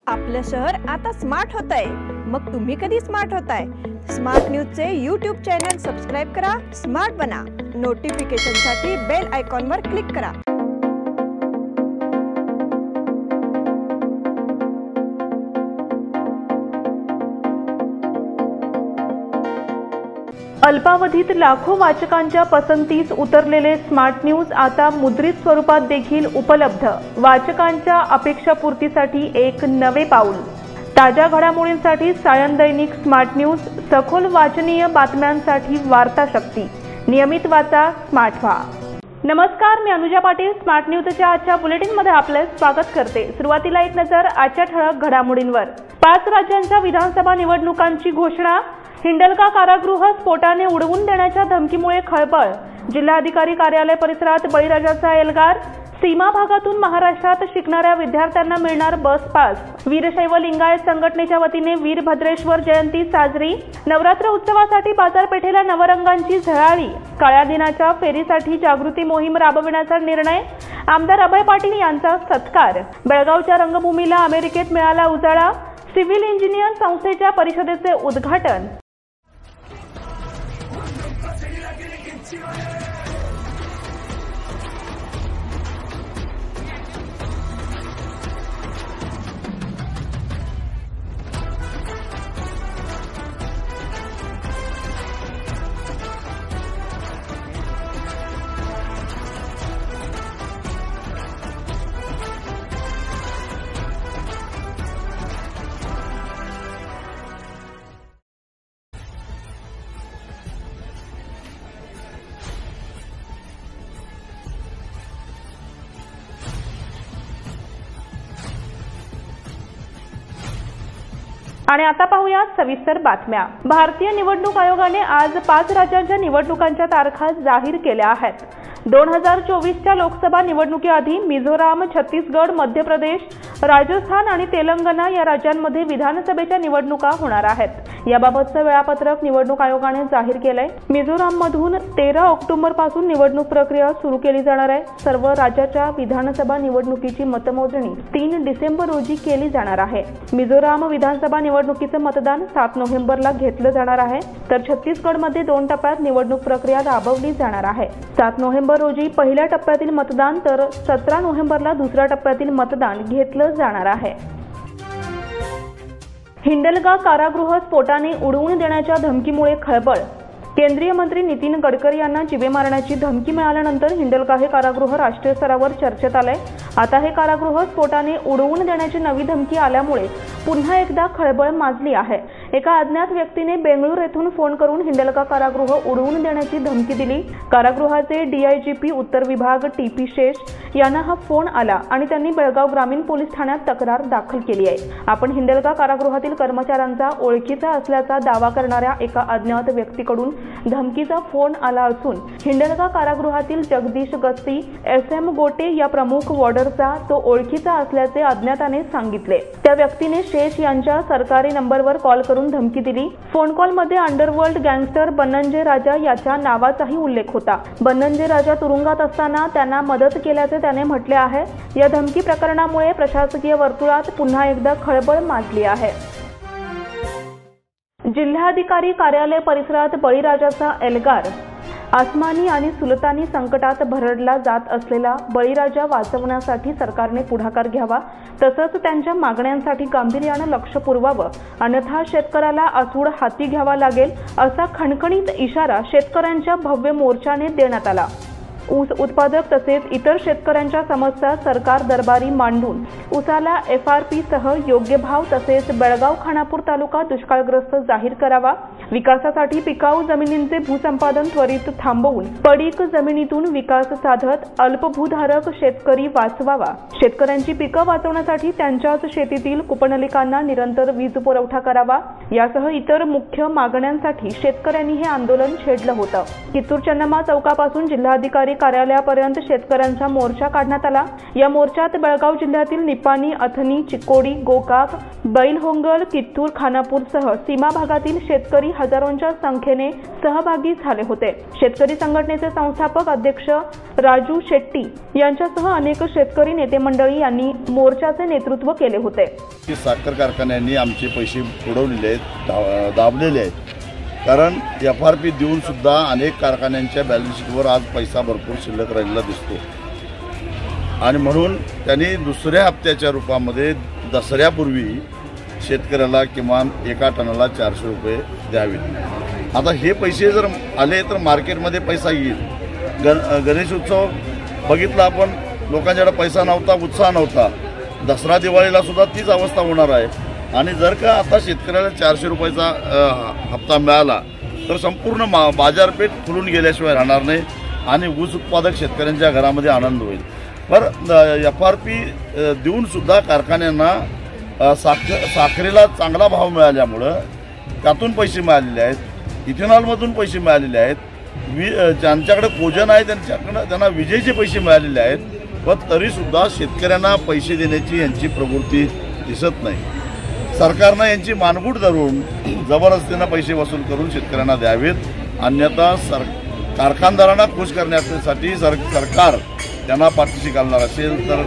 आपलं शहर आता स्मार्ट होतंय। मग तुम्ही कधी स्मार्ट होताय? स्मार्ट न्यूजचे YouTube चॅनल सबस्क्राइब करा, स्मार्ट बना। नोटिफिकेशनसाठी बेल आयकॉनवर क्लिक करा। अल्पावधीत लाखो वाचकांच्या पसंतीस उतरलेले स्मार्ट न्यूज आता मुद्रित स्वरूपात देखील उपलब्ध। वाचकांच्या अपेक्षापूर्तीसाठी एक नवे पाऊल। ताज्या घडामोडींसाठी सायन दैनिक स्मार्ट न्यूज, सखोल वाचनीय बातम्यांसाठी वार्ता शक्ती। नियमित वाचा, स्मार्ट व्हा। नमस्कार, मी अनुजा पाटील स्मार्ट न्यूजच्या आजच्या बुलेटिनमध्ये आपले स्वागत करते। सुरुवातीला एक नजर आजच्या ठळक घडामोडींवर। 5 राज्यांच्या विधानसभा निवडणुकांची घोषणा। हिंडलगा कारागृह स्फोटाने उडवून देण्याच्या धमकीमुळे खळबळ। जिल्हाधिकारी कार्यालय परिसरात बळीराजाचा एल्गार। सीमा भागातून महाराष्ट्रात शिकणाऱ्या विद्यार्थ्यांना मिळणार बस पास। वीरशैव लिंगायत संघटनेच्या वतीने वीरभद्रेश्वर जयंती साजरी। नवरात्र उत्सवासाठी बाजारपेठेला नवरंगांची झळाळी। काळ्या दिनाच्या फेरीसाठी जागृती मोहीम राबविण्याचा निर्णय। आमदार अभय पाटील यांचा सत्कार। बेळगावच्या रंगभूमीला अमेरिकेत मिळाला उजाळा। सिव्हिल इंजिनियर संस्थेच्या परिषदेचे उद्घाटन। आणि आता पाहूया सविस्तर बातम्या। भारतीय निवडणूक आयोगाने आज 5 राज्यांच्या निवडणुकांच्या तारखा जाहीर केल्या आहेत। 2024च्या लोकसभा निवडणुकीआधी मिझोराम, छत्तीसगड, मध्य प्रदेश, राजस्थान आणि तेलंगणा या राज्यांमध्ये विधानसभेच्या निवडणुका होणार आहेत। याबाबतचं वेळापत्रक निवडणूक आयोगाने जाहीर केलंय। मिझोराममधून 13 ऑक्टोबरपासून निवडणूक प्रक्रिया सुरू केली जाणार आहे। सर्व राज्याच्या विधानसभा निवडणुकीची मतमोजणी 3 डिसेंबर रोजी केली जाणार आहे। मिझोराम विधानसभा निवडणुकीचं मतदान 7 नोव्हेंबरला घेतलं जाणार आहे, तर छत्तीसगडमध्ये 2 टप्प्यात निवडणूक प्रक्रिया राबवली जाणार आहे। 7 नोव्हेंबर रोजी पहिल्या टप्प्यातील मतदान, तर 17 नोव्हेंबरला दुसऱ्या टप्प्यातील मतदान घेतलं जाणार आहे। हिंडलगा कारागृह स्फोटाने उडवून देण्याच्या धमकीमुळे खळबळ। केंद्रीय मंत्री नितीन गडकरी यांना जीवे मारण्याची धमकी मिळाल्यानंतर हिंडलगा हे कारागृह राष्ट्रीय स्तरावर चर्चेत आलंय। आता हे कारागृह स्फोटाने उडवून देण्याची नवी धमकी आल्यामुळे पुन्हा एकदा खळबळ माजली आहे। एका अज्ञात व्यक्तीने बेंगळूर येथून फोन करून हिंडलगा कारागृह उडवून देण्याची धमकी दिली। कारागृहाचे डीआयजीपी उत्तर विभाग टीपी शेष यांना हा फोन आला आणि त्यांनी बेळगाव ग्रामीण पोलीस ठाण्यात तक्रार दाखल केली आहे। आपण हिंडलगा कारागृहातील कर्मचाऱ्यांचा ओळखीचा असल्याचा दावा करणाऱ्या एका अज्ञात व्यक्तीकडून धमकीचा फोन आला असून हिंडलगा कारागृहातील जगदीश गस्ती, SM गोटे या प्रमुख वॉर्डरचा तो ओळखीचा असल्याचे अज्ञाताने सांगितले। त्या व्यक्तीने शेष यांच्या सरकारी नंबरवर कॉल करून धमकी दिली। फोन कॉलमध्ये अंडरवर्ल्ड गँगस्टर बन्नंजे राजा याच्या नावाचाही उल्लेख होता। बन्नंजे राजा तुरुंगात असताना त्यांना मदत केल्याचे त्याने म्हटले आहे। या धमकी प्रकरणामुळे प्रशासकीय वर्तुळात पुन्हा एकदा खळबळ माजली आहे। जिल्हाधिकारी कार्यालय परिसरात बळीराजाचा एल्गार। आसमानी आणि सुलतानी संकटात भरडला जात असलेला बळीराजा वाचवण्यासाठी सरकारने पुढाकार घ्यावा, तसंच त्यांच्या मागण्यांसाठी गांभीर्याने लक्ष पुरवावं, अन्यथा शेतकऱ्याला आसूड हाती घ्यावा लागेल, असा खणखणीत इशारा शेतकऱ्यांच्या भव्य मोर्चाने देण्यात आला। ऊस उत्पादक तसेच इतर शेतकऱ्यांच्या समस्या सरकार दरबारी मांडून ऊसाला FRP सह योग्य भाव तसेच बेळगाव खानापूर तालुका दुष्काळग्रस्त जाहीर करावा। विकासासाठी पिकाऊ जमिनींचे भूसंपादन त्वरित थांबवून पडीक जमिनीतून विकास साधत अल्पभूधारक शेतकरी वाचवावा। शेतकऱ्यांची पिकं वाचवण्यासाठी त्यांच्याच शेतीतील कुपनलिकांना निरंतर वीज पुरवठा करावा। यासह इतर मुख्य मागण्यांसाठी शेतकऱ्यांनी हे आंदोलन छेडलं होतं। कित्तूर चन्नमा चौकापासून जिल्हाधिकारी कार्यालयापर्यंत शेतकऱ्यांचा मोर्चा काढण्यात आला। या मोर्चात बेळगाव जिल्ह्यातील निपाणी, अथनी, चिक्कोडी, गोकाक, बैलहोंगल, कित्तूर, खानापूरसह सीमा भागातील शेतकरी हजारोंच्या संख्येने सहभागी झाले होते। शेतकरी संघटनेचे संस्थापक अध्यक्ष राजू शेट्टी यांच्यासह अनेक शेतकरी नेते मंडळी यांनी मोर्चाचे नेतृत्व केले होते। साखर कारखान्यांनी आमचे पैसे बुडवलेले आहेत, दाबलेले आहेत, कारण FRP देऊन सुद्धा अनेक कारखान्यांच्या बॅलन्स शीटवर आज पैसा भरपूर शिल्लक राहिलेला दिसतो आणि म्हणून त्यांनी दुसऱ्या हप्त्याच्या रूपामध्ये दसऱ्यापूर्वी शेतकऱ्याला किमान एका टनाला 400 रुपये द्यावे। आता हे पैसे जर आले तर मार्केटमध्ये पैसा येईल। गणेश उत्सव बघितला आपण, लोकांच्याकडे पैसा नव्हता, उत्साह नव्हता। दसरा दिवाळीला सुद्धा तीच अवस्था होणार आहे आणि जर का आता शेतकऱ्याला 400 रुपयाचा हप्ता मिळाला तर संपूर्ण बाजारपेठ फुलून गेल्याशिवाय राहणार नाही आणि ऊस उत्पादक शेतकऱ्यांच्या घरामध्ये आनंद होईल। पर FRP देऊन सुद्धा कारखान्यांना साखरेला चांगला भाव मिळाल्यामुळं त्यातून पैसे मिळालेले आहेत, इथेनॉलमधून पैसे मिळालेले आहेत, ज्यांच्याकडे कोजन आहे त्यांना विजेचे पैसे मिळालेले आहेत, पण तरीसुद्धा शेतकऱ्यांना पैसे देण्याची यांची प्रवृत्ती दिसत नाही। सरकारनं यांची मानगूट धरून जबरदस्तीनं पैसे वसूल करून शेतकऱ्यांना द्यावेत, अन्यथा कारखानदारांना खुश करण्यासाठी सरकार त्यांना पाठीशी घालणार असेल तर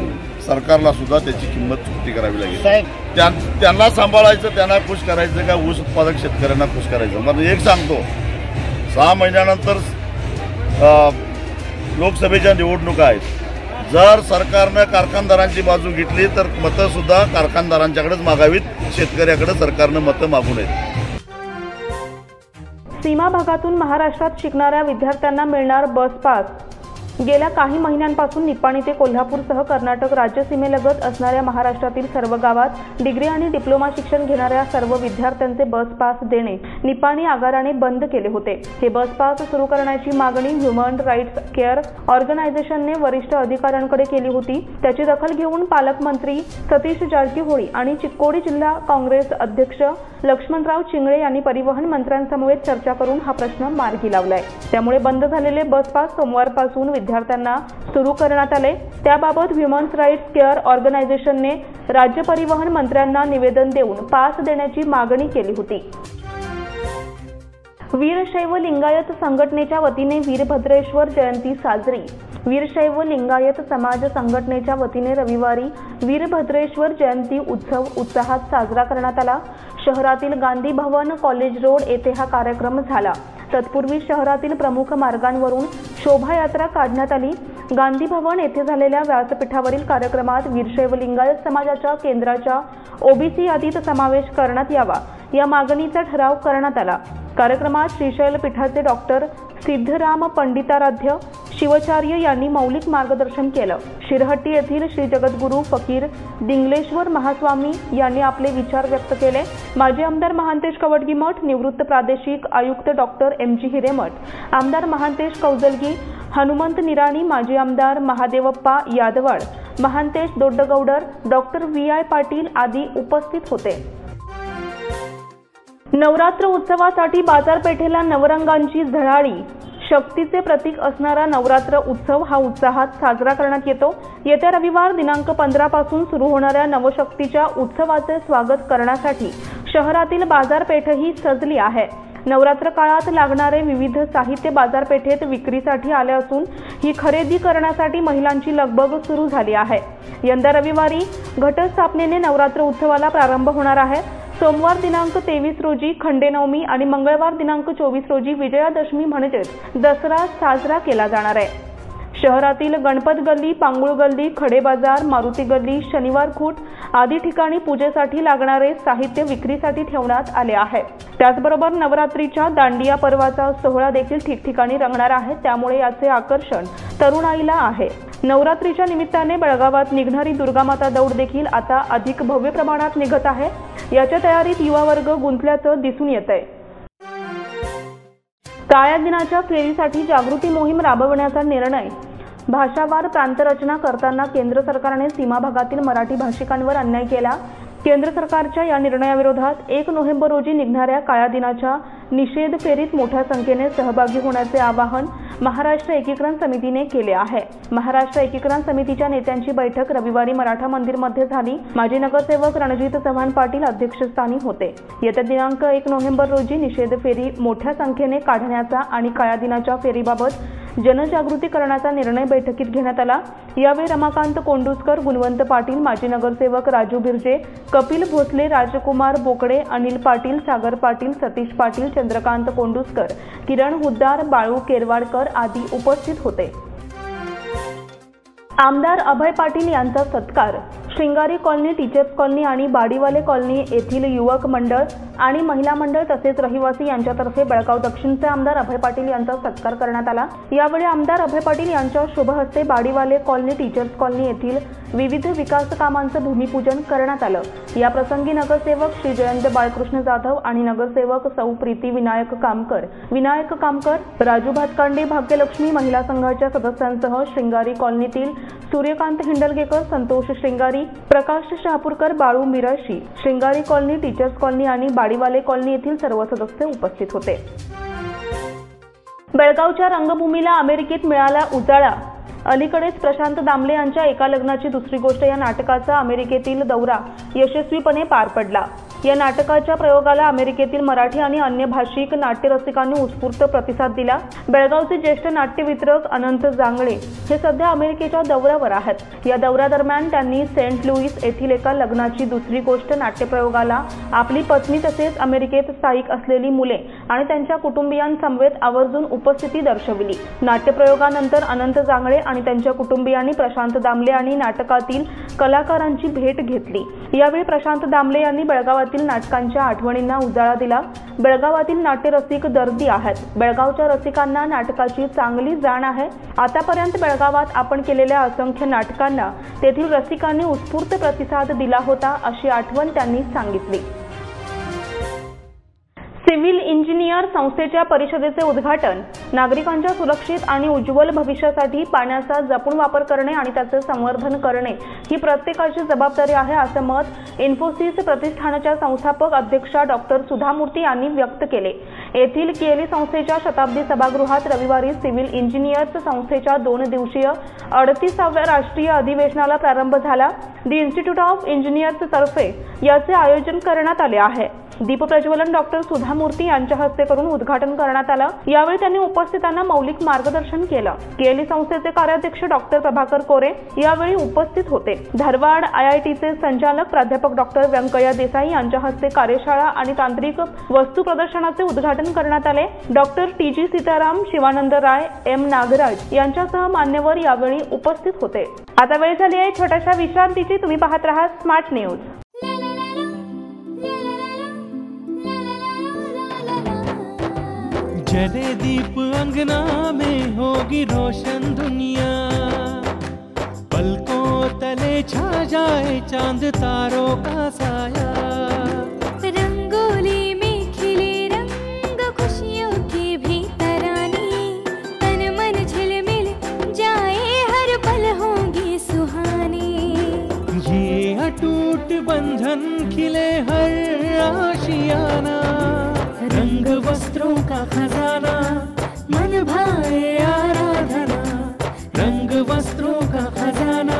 सरकारला सुद्धा त्याची किंमत चुकती करावी लागेल। त्यांना सांभाळायचं, त्यांना खुश करायचं का ऊस उत्पादक शेतकऱ्यांना खुश करायचं? मला एक सांगतो, 6 महिन्यानंतर लोकसभेच्या निवडणुका आहेत। जर सरकारनं कारखानदारांची बाजू घेतली तर मतं सुद्धा कारखानदारांच्याकडेच मागावीत, शेतकऱ्याकडे सरकारनं मतं मागू नयेत। सीमा भागातून महाराष्ट्रात शिकणाऱ्या विद्यार्थ्यांना मिळणार बस पास। गेल्या काही महिन्यांपासून निपाणी ते कोल्हापूरसह कर्नाटक राज्य सीमेलगत असणाऱ्या महाराष्ट्रातील सर्व गावात डिग्री आणि डिप्लोमा शिक्षण घेणाऱ्या सर्व विद्यार्थ्यांचे बस पास देणे निपाणी आगाराने बंद केले होते। हे बस पास सुरू करण्याची मागणी ह्युमन राईट्स केअर ऑर्गनायझेशनने वरिष्ठ अधिकाऱ्यांकडे केली होती। त्याची दखल घेऊन पालकमंत्री सतीश जारकीहोळी आणि चिक्कोडी जिल्हा काँग्रेस अध्यक्ष लक्ष्मणराव चिंगळे यांनी परिवहन मंत्र्यांसमवेत चर्चा करून हा प्रश्न मार्गी लावलाय। त्यामुळे बंद झालेले बस पास सोमवारपासून विद्यार्थ्यांना सुरू करण्यात आले। त्याबाबत ह्युमन राईट्स केअर ऑर्गनायझेशनने राज्य परिवहन मंत्र्यांना निवेदन देऊन पास देण्याची मागणी केली होती। वीरशैव लिंगायत संघटनेच्या वतीने वीरभद्रेश्वर जयंती साजरी। वीरशैव लिंगायत समाज संघटनेच्या वतीने रविवारी वीरभद्रेश्वर जयंती उत्सव उत्साहात साजरा करण्यात आला। शहरातील गांधी भवन कॉलेज रोड येथे हा कार्यक्रम झाला। तत्पूर्वी शहरातील प्रमुख मार्गांवरून शोभायात्रा काढण्यात आली। गांधी भवन येथे झालेल्या व्यासपीठावरील कार्यक्रमात वीरशैव लिंगायत समाजाच्या केंद्राच्या OBC यादीत समावेश करण्यात यावा या मागणीचा ठराव करण्यात आला। कार्यक्रमात श्रीशैल पीठाचे डॉक्टर सिद्धराम पंडिताराध्य शिवाचार्य यांनी मौलिक मार्गदर्शन केलं। शिरहट्टी येथील श्री जगद्गुरू फकीर दिंगलेश्वर महास्वामी यांनी आपले विचार व्यक्त केले। माजी आमदार महांतेश कवडगीमठ, निवृत्त प्रादेशिक आयुक्त डॉक्टर MG हिरेमठ, आमदार महांतेश कौजलगी, हनुमंत निराणी, माजी आमदार महादेवप्पा यादवाड, महांतेश दोड्डगौडर, डॉक्टर VI पाटील आदी उपस्थित होते। नवरात्र उत्सवासाठी बाजारपेठेला नवरंगांची झळाळी। शक्तीचे प्रतीक असणारा नवरात्र उत्सव हा उत्साहात साजरा करण्यात येतो। येत्या रविवार दिनांक 15 पासून सुरू होणाऱ्या नवशक्तीच्या उत्सवाचे स्वागत करण्यासाठी शहरातील बाजारपेठही सजली आहे। नवरात्र काळात लागणारे विविध साहित्य बाजारपेठेत विक्रीसाठी आले असून ही खरेदी करण्यासाठी महिलांची लगबग सुरू झाली आहे। यंदा रविवारी घटस्थापनेने नवरात्र उत्सवाला प्रारंभ होणार आहे। सोमवार दिनांक 23 रोजी खंडेनवमी आणि मंगळवार दिनांक 24 रोजी विजयादशमी म्हणजेच दसरा साजरा केला जाणार आहे। शहरातील गणपत गल्ली, पांगुळ गल्ली, खडे बाजार, मारुती गल्ली, शनिवार खूट आदी ठिकाणी पूजेसाठी लागणारे साहित्य विक्रीसाठी ठेवण्यात आले आहे। त्याचबरोबर नवरात्रीच्या दांडिया पर्वाचा सोहळा देखील ठिकठिकाणी रंगणार आहे, त्यामुळे याचे आकर्षण तरुणाईला आहे। नवरात्रीच्या निमित्ताने बेळगावात निघणारी दुर्गामाता दौड देखील आता अधिक भव्य प्रमाणात निघत आहे। याच्या तयारीत युवा वर्ग गुंतल्याचं दिसून येतंय। काळ्या दिनाच्या फेरीसाठी जागृती मोहीम राबवण्याचा निर्णय। भाषावार प्रांतरचना करताना केंद्र सरकारने सीमा भागातील मराठी भाषिकांवर अन्याय केला। केंद्र सरकारच्या या निर्णयाविरोधात 1 नोव्हेंबर रोजी निघणाऱ्या काळ्या दिनाच्या निषेध फेरीत मोठ्या संख्येने सहभागी होण्याचे आवाहन महाराष्ट्र एकीकरण समितीने केले आहे। महाराष्ट्र एकीकरण समितीच्या नेत्यांची बैठक रविवारी मराठा मंदिरमध्ये झाली। माजी नगरसेवक रणजित चव्हाण पाटील अध्यक्षस्थानी होते। येत्या दिनांक 1 नोव्हेंबर रोजी निषेध फेरी मोठ्या संख्येने काढण्याचा आणि काळ्या दिनाच्या फेरीबाबत जनजागृती करण्याचा निर्णय बैठकीत घेण्यात आला। यावेळी रमाकांत कोंडुस्कर, गुणवंत पाटील, माजी नगरसेवक राजू बिर्जे, कपिल भोसले, राजकुमार बोकडे, अनिल पाटील, सागर पाटील, सतीश पाटील, चंद्रकांत कोंडुस्कर, किरण हुद्दार, बाळू केरवाडकर आदी उपस्थित होते। आमदार अभय पाटील यांचा सत्कार श्रृंगारी कॉलनी, टीचर्स कॉलनी आणि बाडीवाले कॉलनी येथील युवक मंडळ आणि महिला मंडळ तसेच रहिवासी यांच्यातर्फे बेळगाव दक्षिणचे आमदार अभय पाटील यांचा सत्कार करण्यात आला। यावेळी आमदार अभय पाटील यांच्या शुभ हस्ते बाडीवाले कॉलनी, टीचर्स कॉलनी येथील विविध विकास कामांचं भूमिपूजन करण्यात आलं। या प्रसंगी नगरसेवक श्री जयंत बाळकृष्ण जाधव आणि नगरसेवक सौ प्रीती विनायक कामकर, राजू भातकांडे, भाग्यलक्ष्मी महिला संघाच्या सदस्यांसह श्रृंगारी कॉलनीतील सूर्यकांत हिंडलगेकर, संतोष श्रृंगारी, प्रकाश Shahapurkar, Balu Mirashi, श्रृंगारी colony, teachers colony आणि बाडीवाले कॉलनी येथील सर्व सदस्य उपस्थित होते। बेळगावच्या रंगभूमीला अमेरिकेत मिळाला उजाळा। अलीकडेच प्रशांत दामले यांच्या एका लग्नाची दुसरी गोष्ट या नाटकाचा अमेरिकेतील दौरा यशस्वीपणे पार पडला। या नाटकाच्या प्रयोगाला अमेरिकेतील मराठी आणि अन्य भाषिक नाट्यरसिकांनी उत्स्फूर्त प्रतिसाद दिला। बेळगावचे ज्येष्ठ नाट्यवितरक अनंत जांगळे हे सध्या अमेरिकेच्या दौऱ्यावर आहेत। या दौऱ्यादरम्यान त्यांनी सेंट लुईस येथील एका लग्नाची दुसरी गोष्ट नाट्यप्रयोगाला आपली पत्नी तसेच अमेरिकेत स्थायिक असलेली मुले आणि त्यांच्या कुटुंबियांसमवेत आवर्जून उपस्थिती दर्शविली। नाट्यप्रयोगानंतर अनंत जांगळे आणि त्यांच्या कुटुंबियांनी प्रशांत दामले आणि नाटकातील कलाकारांची भेट घेतली। यावेळी प्रशांत दामले यांनी बेळगावातील नाटकांच्या आठवणींना उजाळा दिला। बेळगावातील नाट्यरसिक दर्दी आहेत। बेळगावच्या रसिकांना नाटकाची चांगली जाण आहे। आतापर्यंत बेळगावात आपण केलेल्या असंख्य नाटकांना तेथील रसिकांनी उत्स्फूर्त प्रतिसाद दिला होता, अशी आठवण त्यांनी सांगितली। सिव्हिल इंजिनियर संस्थेच्या परिषदेचे उद्घाटन। नागरिकांच्या सुरक्षित आणि उज्ज्वल भविष्यासाठी पाण्याचा जपून वापर करणे आणि त्याचे संवर्धन करणे ही प्रत्येकाची जबाबदारी आहे, असं मत इन्फोसिस प्रतिष्ठानाच्या संस्थापक अध्यक्षा डॉक्टर सुधा मूर्ती यांनी व्यक्त केले। येथील केली संस्थेच्या शताब्दी सभागृहात रविवारी सिव्हिल इंजिनियर्स संस्थेच्या 2 दिवसीय 38व्या राष्ट्रीय अधिवेशनाला प्रारंभ झाला। दी इन्स्टिट्यूट ऑफ इंजिनियर्स तर्फे याचे आयोजन करण्यात आले आहे। दीप प्रज्वलन डॉक्टर सुधा मूर्ती यांच्या हस्ते करून उद्घाटन करण्यात आलं। यावेळी त्यांनी उपस्थितांना मौलिक मार्गदर्शन केलं। केली संस्थेचे कार्याध्यक्ष डॉक्टर प्रभाकर कोरे यावेळी उपस्थित होते। धारवाड IITचे संचालक प्राध्यापक डॉक्टर व्यंकय्या देसाई यांच्या हस्ते कार्यशाळा आणि तांत्रिक वस्तू प्रदर्शनाचे उद्घाटन करण्यात आले। Doctor TG Sitaram, Shivanand Rai, M Nagaraj यांच्यासह मान्यवर यावेळी उपस्थित होते। आता वेळ झाली आहे छोट्याशा विश्रांतीची। तुम्ही पाहत रहा स्मार्ट न्यूज। जले दीप अंगना में होगी रोशन दुनिया, पलकों तले छा जाए चांद तारों का साया। रंगोली में खिले रंग खुशियों की भी तरानी, तन मन झिलमिल जाए हर पल होंगी सुहानी। ये अटूट बंधन खिले हर आशियाना, रंग वस्त्रों का खजाना मन भाए आराधना। रंग वस्त्रों का खजाना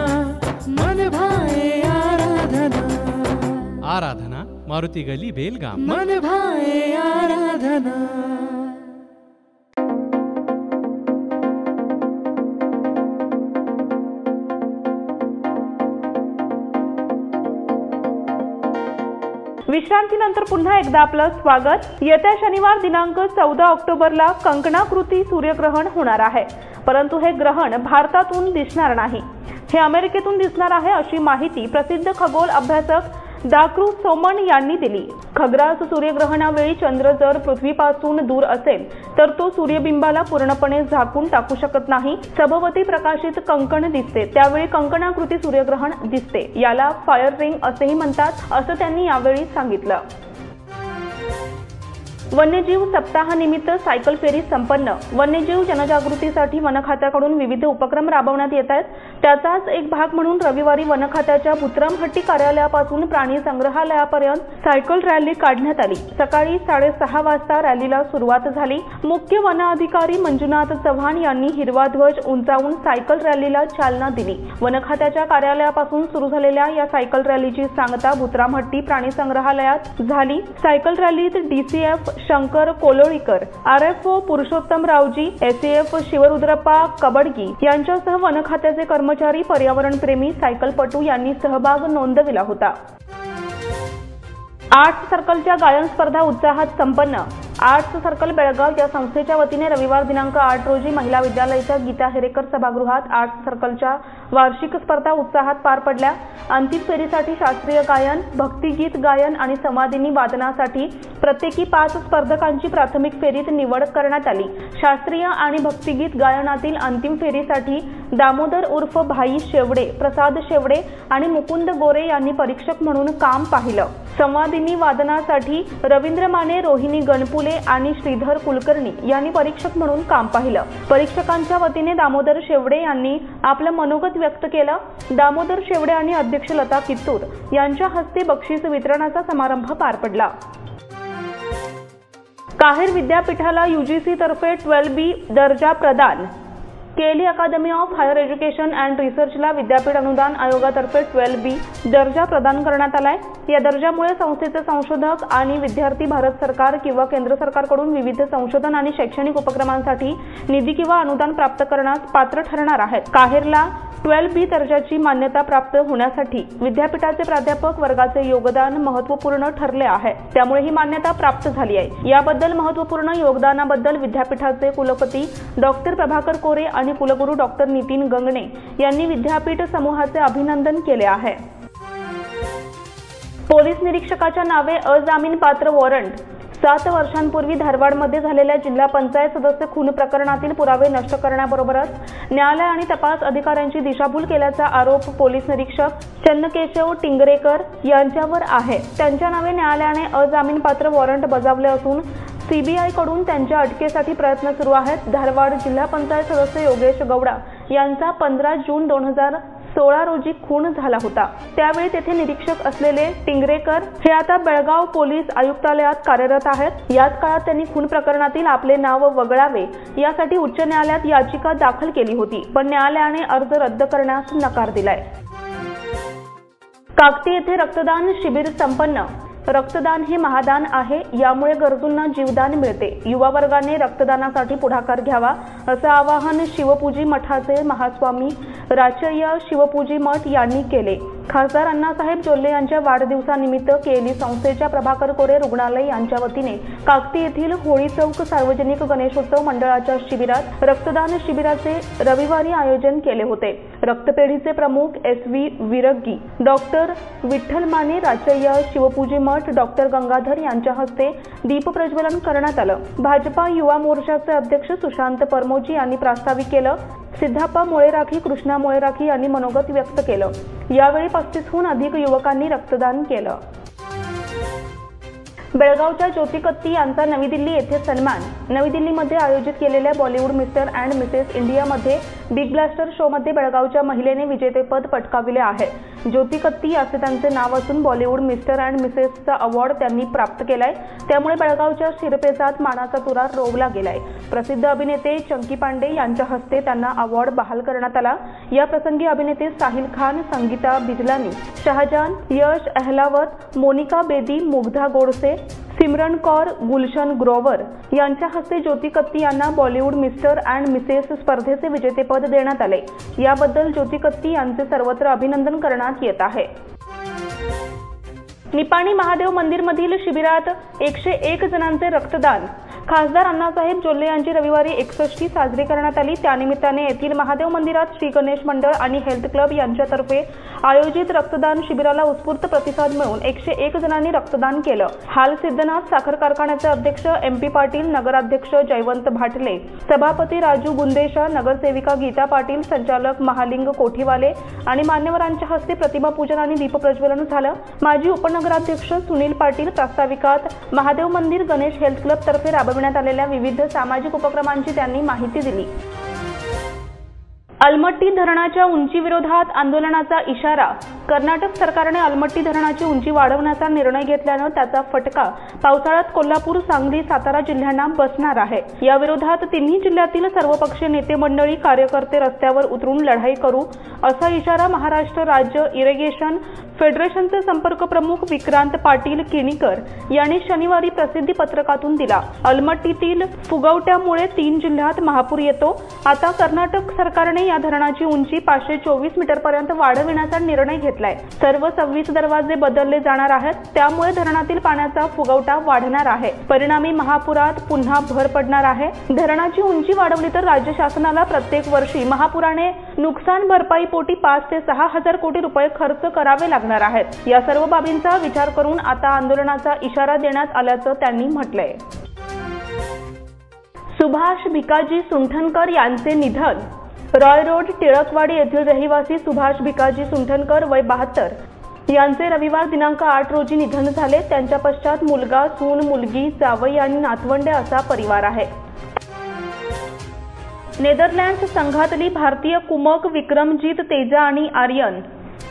मन भाए आराधना। आराधना मारुति गली बेलगाम। मन भाए आराधना। विश्रांतीनंतर पुन्हा एकदा आपलं स्वागत। येत्या शनिवार दिनांक 14 ऑक्टोबरला कंकणाकृती सूर्यग्रहण होणार आहे, परंतु हे ग्रहण भारतातून दिसणार नाही, हे अमेरिकेतून दिसणार आहे, अशी माहिती प्रसिद्ध खगोल अभ्यासक दाक्रू सोमन यांनी दिली। खग्रास सूर्यग्रहणावेळी चंद्र जर पृथ्वीपासून दूर असेल तर तो सूर्यबिंबाला पूर्णपणे झाकून टाकू शकत नाही। सभोवती प्रकाशित कंकण दिसते, त्यावेळी कंकणाकृती सूर्यग्रहण दिसते। याला फायर रिंग असेही म्हणतात, असं त्यांनी यावेळी सांगितलं। वन्यजीव सप्ताहानिमित्त सायकल फेरी संपन्न। वन्यजीव जनजागृतीसाठी वन खात्याकडून विविध उपक्रम राबवण्यात येत आहेत। त्याचाच एक भाग म्हणून रविवारी वन खात्याच्या बुत्रामहट्टी कार्यालयापासून प्राणी संग्रहालयापर्यंत सायकल रॅली काढण्यात आली। सकाळी 6:30 वाजता रॅलीला सुरुवात झाली। मुख्य वन अधिकारी मंजुनाथ चव्हाण यांनी हिरवा ध्वज उंचावून सायकल रॅलीला चालना दिली। वन खात्याच्या कार्यालयापासून सुरू झालेल्या या सायकल रॅलीची सांगता बुत्रामहट्टी प्राणी संग्रहालयात झाली। सायकल रॅलीत DCF शंकर कोलोळीकर, RFO पुरुषोत्तमरावजी, SAF शिवरुद्रप्पा कबडगी यांच्यासह वन खात्याचे कर्मचारी, पर्यावरणप्रेमी, सायकलपटू यांनी सहभाग नोंदविला होता। आर्ट्स सर्कलच्या गायन स्पर्धा उत्साहात संपन्न। आर्ट्स सर्कल बेळगाव या संस्थेच्या वतीने रविवार दिनांक 8 रोजी महिला विद्यालयाच्या गीता हेरेकर सभागृहात आर्ट्स सर्कलच्या वार्षिक स्पर्धा उत्साहात पार पडल्या। अंतिम फेरीसाठी शास्त्रीय गायन, भक्तिगीत गायन आणि संवादिनी वादनासाठी प्रत्येकी 5 स्पर्धकांची प्राथमिक फेरीत निवड करण्यात आली। शास्त्रीय आणि भक्तिगीत गायनातील अंतिम फेरीसाठी दामोदर उर्फ भाई शेवडे, प्रसाद शेवडे आणि मुकुंद गोरे यांनी परीक्षक म्हणून काम पाहिलं। संवादिनी वादनासाठी रवींद्र माने, रोहिणी गणपुले आणि श्रीधर कुलकर्णी यांनी परीक्षक म्हणून काम पाहिलं। परीक्षकांच्या वतीने दामोदर शेवडे यांनी आपलं मनोगत व्यक्त केलं। दामोदर शेवडे आणि अध्यक्ष लता कित्तूर यांच्या हस्ते बक्षीस वितरणाचा समारंभ पार पडला। काहेर विद्यापीठाला UGC तर्फे 12B दर्जा प्रदान। केली अकादमी ऑफ हायर एज्युकेशन अँड रिसर्चला विद्यापीठ अनुदान आयोगातर्फे 12B दर्जा प्रदान करण्यात आलाय। या दर्जामुळे संस्थेचे संशोधक आणि विद्यार्थी भारत सरकार किंवा केंद्र सरकारकडून विविध संशोधन आणि शैक्षणिक उपक्रमांसाठी निधी किंवा अनुदान प्राप्त करण्यास पात्र ठरणार आहेत। काहेरला 12B दर्जाची मान्यता प्राप्त होण्यासाठी विद्यापीठाचे प्राध्यापक वर्गाचे योगदान महत्त्वपूर्ण ठरले आहे, त्यामुळे ही मान्यता प्राप्त झाली आहे। याबद्दल महत्त्वपूर्ण योगदानाबद्दल विद्यापीठाचे कुलपती डॉक्टर प्रभाकर कोरे आणि कुलगुरू डॉक्टर नितीन गंगणे यांनी विद्यापीठ समूहाचे अभिनंदन केले आहे। पोलीस निरीक्षकाच्या नावे अजामीनपात्र वॉरंट। 7 वर्षांपूर्वी धारवाडमध्ये झालेल्या जिल्हा पंचायत सदस्य खून प्रकरणातील पुरावे नष्ट करण्याबरोबरच न्यायालय आणि तपास अधिकाऱ्यांची दिशाभूल केल्याचा आरोप पोलीस निरीक्षक चन्नकेशव टिंगरेकर यांच्यावर आहे। त्यांच्या नावे न्यायालयाने अजामीनपात्र वॉरंट बजावले असून CBI कडून त्यांच्या अटकेसाठी प्रयत्न सुरू आहेत। धारवाड जिल्हा पंचायत सदस्य योगेश गौडा यांचा 15 जून 2016 रोजी खून झाला होता। त्यावेळी तेथे निरीक्षक असलेले टिंगरेकर हे आता बेळगाव पोलीस आयुक्तालयात कार्यरत आहेत। याच काळात त्यांनी खून प्रकरणातील आपले नाव वगळावे यासाठी उच्च न्यायालयात याचिका दाखल केली होती, पण न्यायालयाने अर्ज रद्द करण्यास नकार दिलाय। काकती येथे रक्तदान शिबिर संपन्न। रक्तदान हे महादान आहे, यामुळे गरजूंना जीवदान मिळते। युवा वर्गाने रक्तदानासाठी पुढाकार घ्यावा असं आवाहन शिवपूजी मठाचे महास्वामी राचय्य शिवपूजी मठ यांनी केले। खासदार अण्णासाहेब जोल्ले यांच्या वाढदिवसानिमित्त केली संस्थेच्या प्रभाकर कोरे रुग्णालय यांच्या वतीने काकती येथील होळी चौक सार्वजनिक गणेशोत्सव मंडळाच्या शिबिरात रक्तदान शिबिराचे रविवारी आयोजन केले होते। रक्तपेढीचे प्रमुख SV विरग्गी, डॉक्टर विठ्ठल माने, राचय्य शिवपूजी मठ डॉक्टर गंगाधर यांच्या हस्ते दीप प्रज्वलन करण्यात आलं। भाजपा युवा मोर्चाचे अध्यक्ष सुशांत परमोजी यांनी प्रास्ताविक केलं। सिद्धाप्पा मोळेराखी, कृष्णा मोळेराखी यांनी मनोगत व्यक्त केलं। यावेळी 35हून अधिक युवकांनी रक्तदान केलं। बेळगावच्या ज्योती कत्ती यांचा नवी दिल्ली येथे सन्मान। नवी दिल्लीमध्ये आयोजित केलेल्या बॉलिवूड मिस्टर अँड मिसेस इंडियामध्ये बिग ब्लास्टर शोमध्ये बेळगावच्या महिलेने विजेतेपद पटकाविले आहे। ज्योती कत्ती असे त्यांचे नाव असून बॉलिवूड मिस्टर अँड मिसेसचा अवॉर्ड त्यांनी प्राप्त केलाय, त्यामुळे बेळगावच्या शिरपेचात मानाचा तुरा रोवला गेलाय। प्रसिद्ध अभिनेते चंकी पांडे यांच्या हस्ते त्यांना अवॉर्ड बहाल करण्यात आला। या प्रसंगी अभिनेते साहिल खान, संगीता बिजलानी, शहाजान, यश अहलावत, मोनिका बेदी, मुग्धा गोडसे, सिमरन कौर, गुलशन ग्रोवर यांच्या हस्ते ज्योती कत्ती यांना बॉलिवूड मिस्टर अँड मिसेस स्पर्धेचे विजेतेपद देण्यात आले। याबद्दल ज्योती कत्ती यांचे सर्वत्र अभिनंदन करण्यात येत आहे। निपाणी महादेव मंदिरमधील शिबिरात 101 जणांचे रक्तदान। खासदार अण्णासाहेब जोल्ले यांची रविवारी 61 साजरी करण्यात आली। त्यानिमित्ताने येथील महादेव मंदिरात श्री गणेश मंडळ आणि हेल्थ क्लब यांच्यातर्फे आयोजित रक्तदान शिबिराला उत्स्फूर्त प्रतिसाद मिळून 101 जणांनी रक्तदान केलं। हाल सिद्धनाथ साखर कारखान्याचे अध्यक्ष MP पाटील, नगराध्यक्ष जयवंत भाटले, सभापती राजू गुंदेशा, नगरसेविका गीता पाटील, संचालक महालिंग कोठीवाले आणि मान्यवरांच्या हस्ते प्रतिमा पूजन आणि दीप प्रज्वलन झालं। माजी उपनगराध्यक्ष सुनील पाटील प्रास्ताविकात महादेव मंदिर गणेश हेल्थ क्लब तर्फे राबविण्यात आलेल्या विविध सामाजिक उपक्रमांची त्यांनी माहिती दिली। अलमट्टी धरणाच्या उंचीविरोधात आंदोलनाचा इशारा. कर्नाटक सरकारने अलमट्टी धरणाची उंची वाढवण्याचा निर्णय घेतल्यानं त्याचा फटका पावसाळ्यात कोल्हापूर, सांगली, सातारा जिल्ह्यांना बसणार आहे. या विरोधात तिन्ही जिल्ह्यातील सर्वपक्षीय नेते मंडळी, कार्यकर्ते रस्त्यावर उतरून लढाई करू असा इशारा महाराष्ट्र राज्य इरिगेशन फेडरेशनचे संपर्क प्रमुख विक्रांत पाटील किणीकर यांनी शनिवारी प्रसिद्धी पत्रकातून दिला. अलमट्टीतील फुगवट्यामुळे 3 जिल्ह्यात महापूर येतो. आता कर्नाटक सरकारने या धरणाची उंची 524 मीटरपर्यंत वाढविण्याचा निर्णय घेतलाय. सर्व 26 दरवाजे बदलले जाणार आहेत. त्यामुळे धरणातील पाण्याचा फुगवटा वाढणार आहे. परिणामी महापुरात पुन्हा भर पडणार आहे. धरणाची उंची वाढवली तर राज्य शासनाला प्रत्येक वर्षी महापुराने नुकसान भरपाईपोटी 5 ते 6 हजार कोटी रुपये खर्च करावे लागणार आहेत. या सर्व बाबींचा विचार करून आता आंदोलनाचा इशारा देण्यात आल्याचं त्यांनी म्हटलंय. सुभाष भिकाजी सुंठनकर यांचे निधन. रॉय रोड, टिळकवाडी येथील रहिवासी सुभाष भिकाजी सुंठनकर वय 72 यांचे रविवार दिनांक 8 रोजी निधन झाले. त्यांच्या पश्चात मुलगा, सून, मुलगी, जावई आणि नातवंडे असा परिवार आहे. नेदरलँड्स संघातली भारतीय कुमक विक्रमजीत तेजा आणि आर्यन.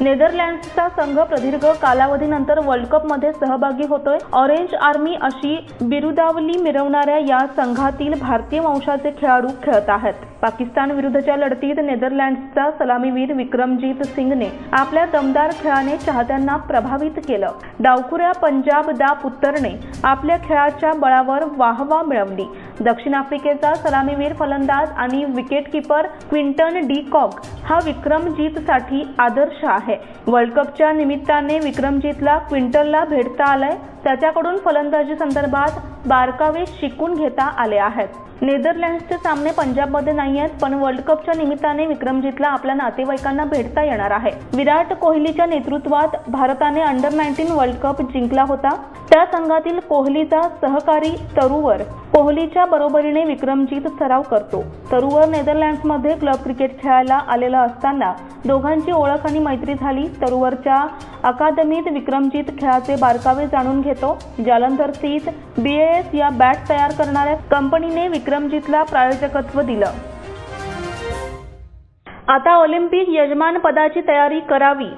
नेदरलँड्सचा संघ प्रदीर्घ कालावधीनंतर वर्ल्ड कपमध्ये सहभागी होतोय. ऑरेंज आर्मी अशी बिरुदावली मिरवणाऱ्या या संघातील भारतीय वंशाचे खेळाडू खेळत आहेत. पाकिस्तान विरुद्धच्या लढतीत नेदरलँड्सचा सलामीवीर विक्रमजीत सिंगने आपल्या दमदार खेळाने चाहत्यांना प्रभावित केलं. डावखुऱ्या पंजाब दा पुत्तरने आपल्या खेळाच्या बळावर वाहवा मिळवली. दक्षिण आफ्रिकेचा सलामीवीर फलंदाज आणि विकेटकीपर क्विंटन डी कॉक हा विक्रमजीतसाठी आदर्श आहे. वर्ल्ड कपच्या निमित्ताने विक्रमजीतला क्विंटनला भेटता आलंय. त्याच्याकडून फलंदाजी संदर्भात बारकावे शिकून घेता आले आहेत. नेदरलँड्सचे सामने पंजाबमध्ये नाही आहेत, पण वर्ल्ड कपच्या निमित्ताने विक्रमजीतला आपल्या नातेवाईकांना भेटता येणार आहे. विराट कोहलीच्या नेतृत्वात भारताने अंडर-19 वर्ल्ड कप जिंकला होता. त्या संघातील कोहलीचा सहकारी तरुवर कोहलीच्या बरोबरीने विक्रमजीत सराव करतो. तरुवर नेदरलँड्समध्ये क्लब क्रिकेट खेळायला आलेला असताना दोघांची ओळख आणि मैत्री झाली. तरुवरच्या अकादमीत विक्रमजीत खेळाचे बारकावे जाणून घेतो. जालंधर स्थित BAS या बॅट तयार करणाऱ्या कंपनीने विक्रमजीतला प्रायोजकत्व दिलं. आता ऑलिम्पिक यजमान पदाची तयारी करावी.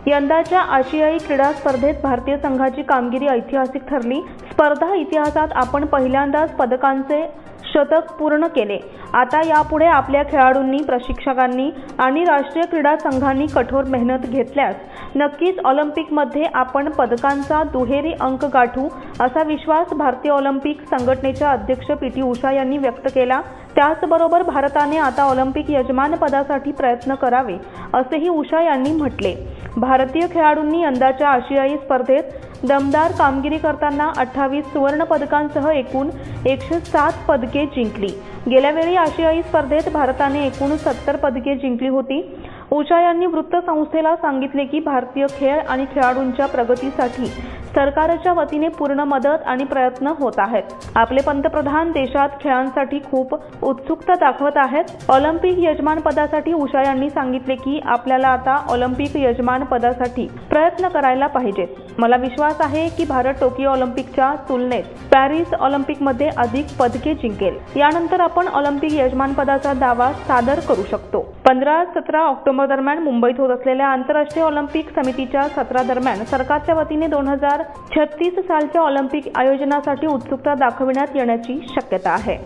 यंदाच्या आशियाई क्रीडा स्पर्धेत भारतीय संघाची कामगिरी ऐतिहासिक ठरली. स्पर्धा इतिहासात आपण पहिल्यांदाच पदकांचे शतक पूर्ण केले. आता यापुढे आपल्या खेळाडूंनी, प्रशिक्षकांनी आणि राष्ट्रीय क्रीडा संघांनी कठोर मेहनत घेतल्यास नक्कीच ऑलिम्पिकमध्ये आपण पदकांचा दुहेरी अंक गाठू असा विश्वास भारतीय ऑलिम्पिक संघटनेच्या अध्यक्ष PT उषा यांनी व्यक्त केला. त्याचबरोबर भारताने आता ऑलिम्पिक यजमान पदासाठी प्रयत्न करावे असेही उषा यांनी म्हटले. भारतीय खेळाडूंनी यंदाच्या आशियाई स्पर्धेत दमदार कामगिरी करताना 28 सुवर्ण पदकांसह एकूण 107 पदके जिंकली. गेल्या वेळी आशियाई स्पर्धेत भारताने एकूण 70 पदके जिंकली होती. उषा यांनी वृत्तसंस्थेला सांगितले की भारतीय खेळ आणि खेळाडूंच्या प्रगतीसाठी सरकारच्या वतीने पूर्ण मदत आणि प्रयत्न होत आहेत. आपले पंतप्रधान देशात खेळांसाठी खूप उत्सुकता दाखवत आहेत. ऑलिम्पिक यजमान पदासाठी उषा यांनी सांगितले की आपल्याला आता ऑलिम्पिक यजमान पदासाठी प्रयत्न करायला पाहिजेत. मला विश्वास आहे की भारत टोकियो ऑलिम्पिकच्या तुलनेत पॅरिस ऑलिम्पिकमध्ये अधिक पदके जिंकेल. यानंतर आपण ऑलिम्पिक यजमान पदाचा दावा सादर करू शकतो. 15-17 ऑक्टोबर दरम्यान मुंबईत होत असलेल्या आंतरराष्ट्रीय ऑलिम्पिक समितीच्या सत्रा दरम्यान सरकारच्या वतीने 2036 सालच्या ऑलिम्पिक आयोजनासाठी उत्सुकता दाखविण्यात येण्याची शक्यता आहे.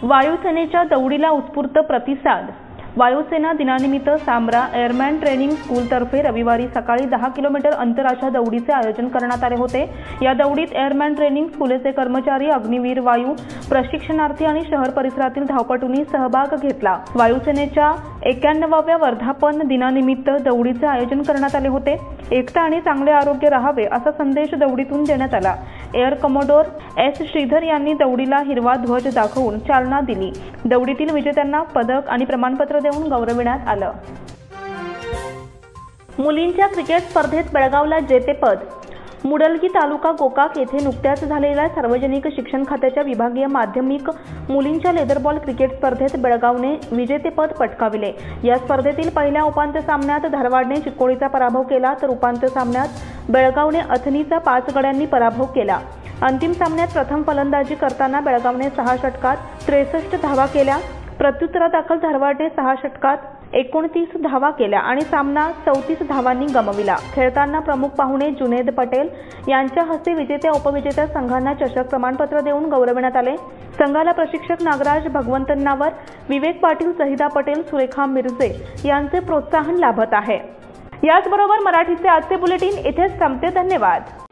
वायुसेनेच्या दौडीला उत्स्फूर्त प्रतिसाद. वायुसेना दिनानिमित्त सांब्रा एअरमॅन ट्रेनिंग स्कूलतर्फे रविवारी सकाळी 10 किलोमीटर अंतराच्या दौडीचे आयोजन करण्यात आले होते. या दौडीत एअरमॅन ट्रेनिंग स्कूलचे कर्मचारी, अग्निवीर, वायू प्रशिक्षणार्थी आणि शहर परिसरातील धावपटूंनी सहभाग घेतला. वायुसेनेच्या 91व्या वर्धापन दिनानिमित्त दौडीचे आयोजन करण्यात आले होते. एकता आणि चांगले आरोग्य राहावे असा संदेश दौडीतून देण्यात आला. Air commodore S. श्रीधर यांनी दौडीला हिरवा ध्वज दाखवून चालना दिली. दौडीतील विजेत्यांना पदक आणि प्रमाणपत्र देऊन गौरविण्यात आलं. मुलींच्या क्रिकेट स्पर्धेत बेळगावला जेतेपद. मुडलगी तालुका गोकाक येथे नुकत्याच झालेल्या सार्वजनिक शिक्षण खात्याच्या विभागीय माध्यमिक मुलींच्या लेदरबॉल क्रिकेट स्पर्धेत बेळगावने विजेतेपद पटकाविले. या स्पर्धेतील पहिल्या उपांत्य सामन्यात धारवाडने चिक्कोडीचा पराभव केला, तर उपांत्य सामन्यात बेळगावने अथणीचा 5 गड्यांनी पराभव केला. अंतिम सामन्यात प्रथम फलंदाजी करताना बेळगावने 6 षटकात 63 धावा केल्या. प्रत्युत्तरादाखल धारवाडने 6 षटकात 29 धावा केल्या आणि सामना 34 धावांनी गमाविला। खेळताना प्रमुख पाहुणे जुनैद पटेल यांच्या हस्ते विजेत्या उपविजेत्या संघांना चषक प्रमाणपत्र देऊन गौरविण्यात आले। संघाला प्रशिक्षक नागराज भगवंतनावर, विवेक पाटील, सहिदा पटेल, सुरेखा मिर्झे यांचे प्रोत्साहन लाभत आहे। याचबरोबर मराठीचे आजचे बुलेटिन इथेच संपते। धन्यवाद।